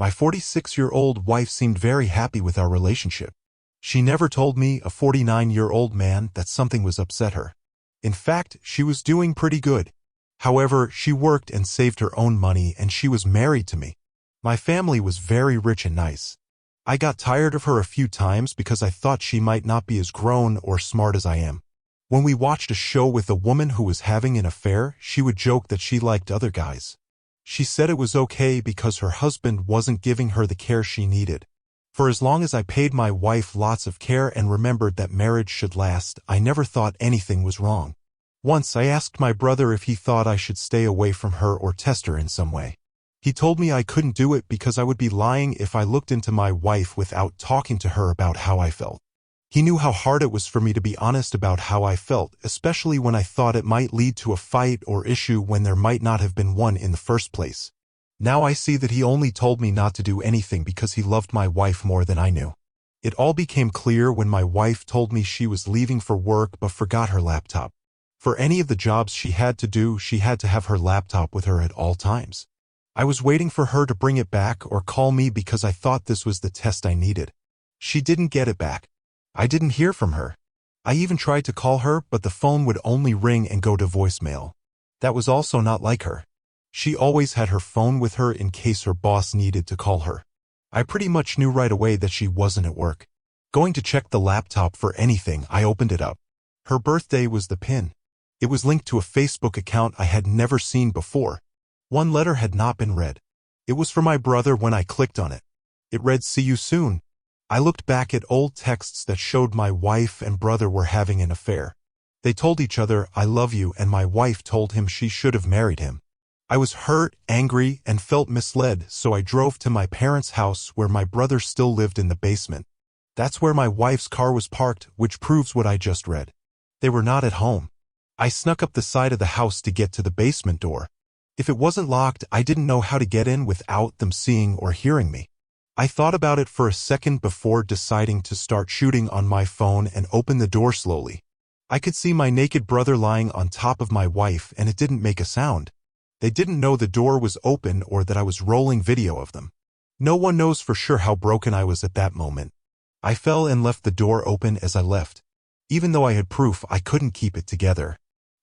My 46-year-old wife seemed very happy with our relationship. She never told me, a 49-year-old man, that something was upset her. In fact, she was doing pretty good. However, she worked and saved her own money, and she was married to me. My family was very rich and nice. I got tired of her a few times because I thought she might not be as grown or smart as I am. When we watched a show with a woman who was having an affair, she would joke that she liked other guys. She said it was okay because her husband wasn't giving her the care she needed. For as long as I paid my wife lots of care and remembered that marriage should last, I never thought anything was wrong. Once I asked my brother if he thought I should stay away from her or test her in some way. He told me I couldn't do it because I would be lying if I looked into my wife without talking to her about how I felt. He knew how hard it was for me to be honest about how I felt, especially when I thought it might lead to a fight or issue when there might not have been one in the first place. Now I see that he only told me not to do anything because he loved my wife more than I knew. It all became clear when my wife told me she was leaving for work but forgot her laptop. For any of the jobs she had to do, she had to have her laptop with her at all times. I was waiting for her to bring it back or call me because I thought this was the test I needed. She didn't get it back. I didn't hear from her. I even tried to call her, but the phone would only ring and go to voicemail. That was also not like her. She always had her phone with her in case her boss needed to call her. I pretty much knew right away that she wasn't at work. Going to check the laptop for anything, I opened it up. Her birthday was the pin. It was linked to a Facebook account I had never seen before. One letter had not been read. It was for my brother when I clicked on it. It read, "See you soon." I looked back at old texts that showed my wife and brother were having an affair. They told each other, "I love you," and my wife told him she should have married him. I was hurt, angry, and felt misled, so I drove to my parents' house where my brother still lived in the basement. That's where my wife's car was parked, which proves what I just read. They were not at home. I snuck up the side of the house to get to the basement door. If it wasn't locked, I didn't know how to get in without them seeing or hearing me. I thought about it for a second before deciding to start shooting on my phone and open the door slowly. I could see my naked brother lying on top of my wife, and it didn't make a sound. They didn't know the door was open or that I was rolling video of them. No one knows for sure how broken I was at that moment. I fell and left the door open as I left. Even though I had proof, I couldn't keep it together.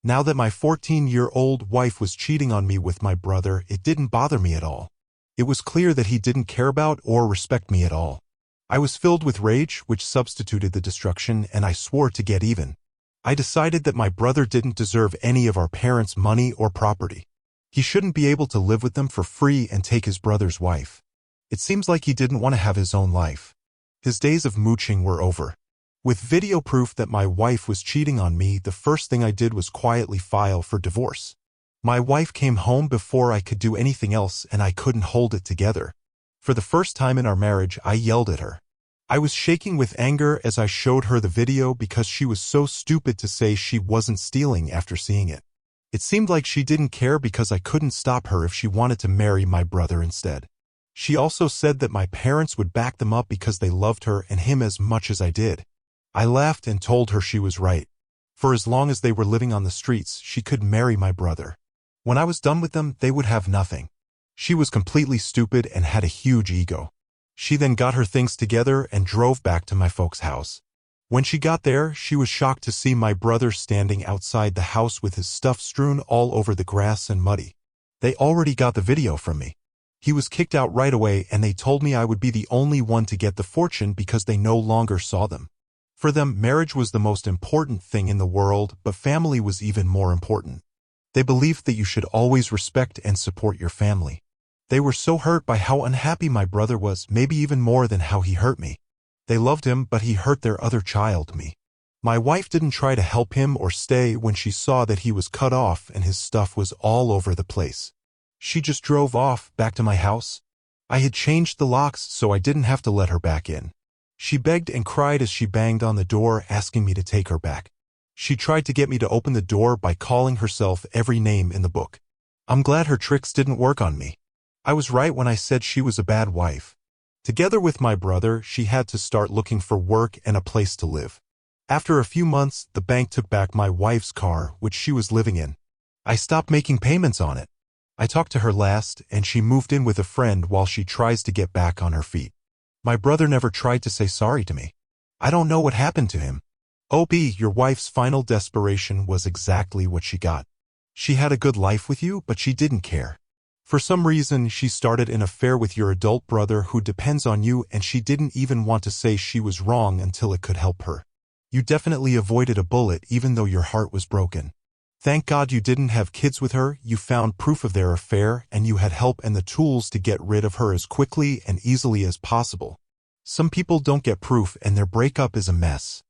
Now that my 14-year-old wife was cheating on me with my brother, it didn't bother me at all. It was clear that he didn't care about or respect me at all. I was filled with rage, which substituted the destruction, and I swore to get even. I decided that my brother didn't deserve any of our parents' money or property. He shouldn't be able to live with them for free and take his brother's wife. It seems like he didn't want to have his own life. His days of mooching were over. With video proof that my wife was cheating on me, the first thing I did was quietly file for divorce. My wife came home before I could do anything else, and I couldn't hold it together. For the first time in our marriage, I yelled at her. I was shaking with anger as I showed her the video because she was so stupid to say she wasn't stealing after seeing it. It seemed like she didn't care because I couldn't stop her if she wanted to marry my brother instead. She also said that my parents would back them up because they loved her and him as much as I did. I laughed and told her she was right. For as long as they were living on the streets, she could marry my brother. When I was done with them, they would have nothing. She was completely stupid and had a huge ego. She then got her things together and drove back to my folks' house. When she got there, she was shocked to see my brother standing outside the house with his stuff strewn all over the grass and muddy. They already got the video from me. He was kicked out right away, and they told me I would be the only one to get the fortune because they no longer saw them. For them, marriage was the most important thing in the world, but family was even more important. They believed that you should always respect and support your family. They were so hurt by how unhappy my brother was, maybe even more than how he hurt me. They loved him, but he hurt their other child, me. My wife didn't try to help him or stay when she saw that he was cut off and his stuff was all over the place. She just drove off, back to my house. I had changed the locks so I didn't have to let her back in. She begged and cried as she banged on the door, asking me to take her back. She tried to get me to open the door by calling herself every name in the book. I'm glad her tricks didn't work on me. I was right when I said she was a bad wife. Together with my brother, she had to start looking for work and a place to live. After a few months, the bank took back my wife's car, which she was living in. I stopped making payments on it. I talked to her last, and she moved in with a friend while she tries to get back on her feet. My brother never tried to say sorry to me. I don't know what happened to him. OP, your wife's final desperation was exactly what she got. She had a good life with you, but she didn't care. For some reason, she started an affair with your adult brother who depends on you, and she didn't even want to say she was wrong until it could help her. You definitely avoided a bullet even though your heart was broken. Thank God you didn't have kids with her, you found proof of their affair, and you had help and the tools to get rid of her as quickly and easily as possible. Some people don't get proof and their breakup is a mess.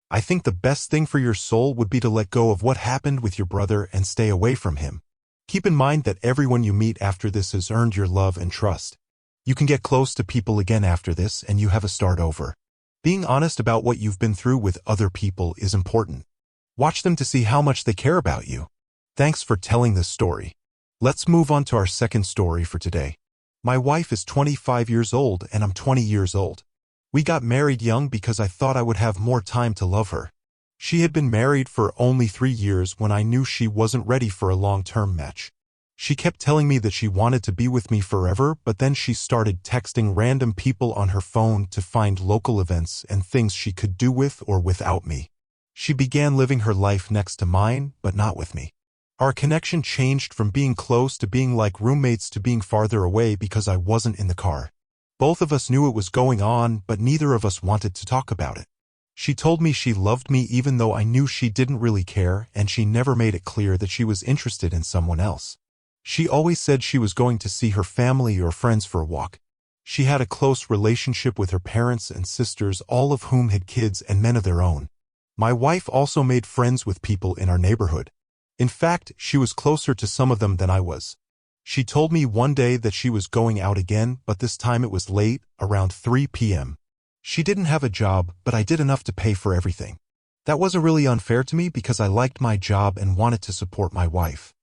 I think the best thing for your soul would be to let go of what happened with your brother and stay away from him. Keep in mind that everyone you meet after this has earned your love and trust. You can get close to people again after this and you have a start over. Being honest about what you've been through with other people is important. Watch them to see how much they care about you. Thanks for telling this story. Let's move on to our second story for today. My wife is 25 years old and I'm 20 years old. We got married young because I thought I would have more time to love her. She had been married for only 3 years when I knew she wasn't ready for a long-term match. She kept telling me that she wanted to be with me forever, but then she started texting random people on her phone to find local events and things she could do with or without me. She began living her life next to mine, but not with me. Our connection changed from being close to being like roommates to being farther away because I wasn't in the car. Both of us knew it was going on, but neither of us wanted to talk about it. She told me she loved me even though I knew she didn't really care, and she never made it clear that she was interested in someone else. She always said she was going to see her family or friends for a walk. She had a close relationship with her parents and sisters, all of whom had kids and men of their own. My wife also made friends with people in our neighborhood. In fact, she was closer to some of them than I was. She told me one day that she was going out again, but this time it was late, around 3 p.m. She didn't have a job, but I did enough to pay for everything. That wasn't really unfair to me because I liked my job and wanted to support my wife.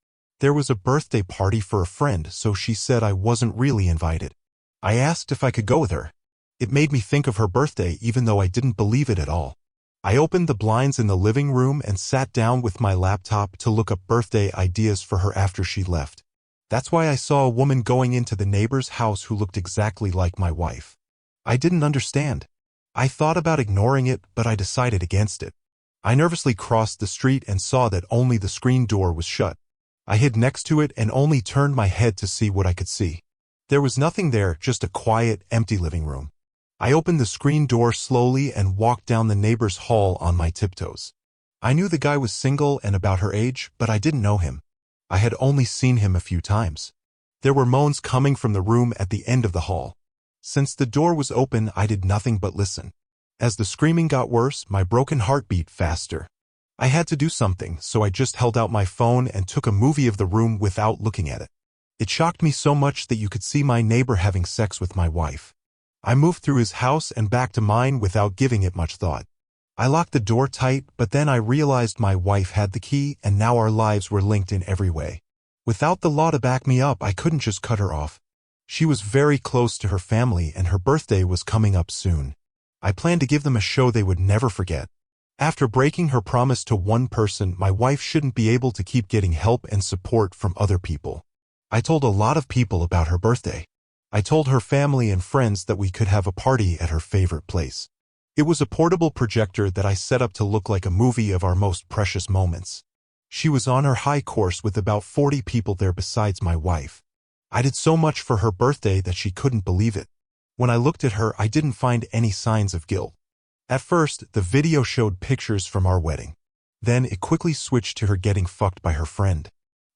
There was a birthday party for a friend, so she said I wasn't really invited. I asked if I could go with her. It made me think of her birthday even though I didn't believe it at all. I opened the blinds in the living room and sat down with my laptop to look up birthday ideas for her after she left. That's why I saw a woman going into the neighbor's house who looked exactly like my wife. I didn't understand. I thought about ignoring it, but I decided against it. I nervously crossed the street and saw that only the screen door was shut. I hid next to it and only turned my head to see what I could see. There was nothing there, just a quiet, empty living room. I opened the screen door slowly and walked down the neighbor's hall on my tiptoes. I knew the guy was single and about her age, but I didn't know him. I had only seen him a few times. There were moans coming from the room at the end of the hall. Since the door was open, I did nothing but listen. As the screaming got worse, my broken heart beat faster. I had to do something, so I just held out my phone and took a movie of the room without looking at it. It shocked me so much that you could see my neighbor having sex with my wife. I moved through his house and back to mine without giving it much thought. I locked the door tight, but then I realized my wife had the key and now our lives were linked in every way. Without the law to back me up, I couldn't just cut her off. She was very close to her family and her birthday was coming up soon. I planned to give them a show they would never forget. After breaking her promise to one person, my wife shouldn't be able to keep getting help and support from other people. I told a lot of people about her birthday. I told her family and friends that we could have a party at her favorite place. It was a portable projector that I set up to look like a movie of our most precious moments. She was on her high course with about 40 people there besides my wife. I did so much for her birthday that she couldn't believe it. When I looked at her, I didn't find any signs of guilt. At first, the video showed pictures from our wedding. Then it quickly switched to her getting fucked by her friend.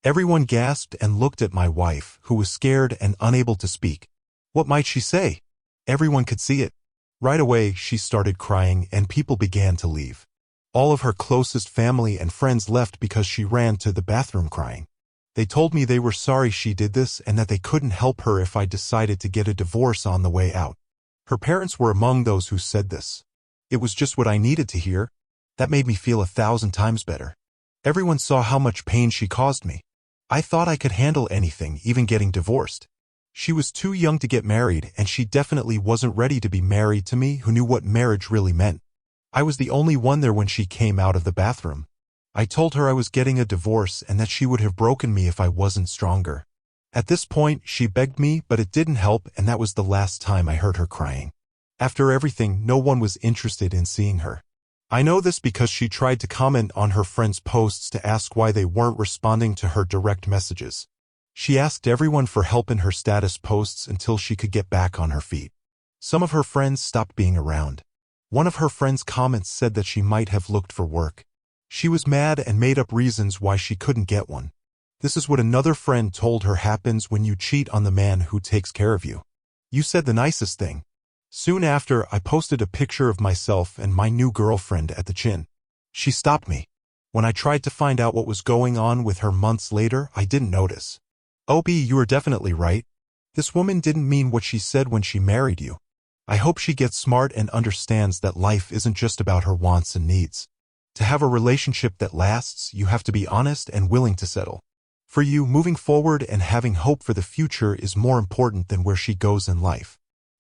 Everyone gasped and looked at my wife, who was scared and unable to speak. What might she say? Everyone could see it. Right away, she started crying and people began to leave. All of her closest family and friends left because she ran to the bathroom crying. They told me they were sorry she did this and that they couldn't help her if I decided to get a divorce on the way out. Her parents were among those who said this. It was just what I needed to hear. That made me feel 1,000 times better. Everyone saw how much pain she caused me. I thought I could handle anything, even getting divorced. She was too young to get married, and she definitely wasn't ready to be married to me who knew what marriage really meant. I was the only one there when she came out of the bathroom. I told her I was getting a divorce and that she would have broken me if I wasn't stronger. At this point, she begged me, but it didn't help, and that was the last time I heard her crying. After everything, no one was interested in seeing her. I know this because she tried to comment on her friends' posts to ask why they weren't responding to her direct messages. She asked everyone for help in her status posts until she could get back on her feet. Some of her friends stopped being around. One of her friends' comments said that she might have looked for work. She was mad and made up reasons why she couldn't get one. This is what another friend told her happens when you cheat on the man who takes care of you. You said the nicest thing. Soon after, I posted a picture of myself and my new girlfriend at the gym. She stopped me. When I tried to find out what was going on with her months later, I didn't notice. OB, you are definitely right. This woman didn't mean what she said when she married you. I hope she gets smart and understands that life isn't just about her wants and needs. To have a relationship that lasts, you have to be honest and willing to settle. For you, moving forward and having hope for the future is more important than where she goes in life.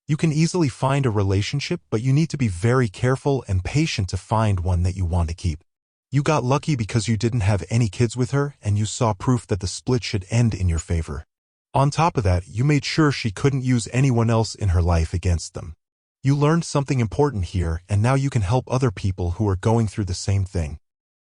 You can easily find a relationship, but you need to be very careful and patient to find one that you want to keep. You got lucky because you didn't have any kids with her, and you saw proof that the split should end in your favor. On top of that, you made sure she couldn't use anyone else in her life against them. You learned something important here, and now you can help other people who are going through the same thing.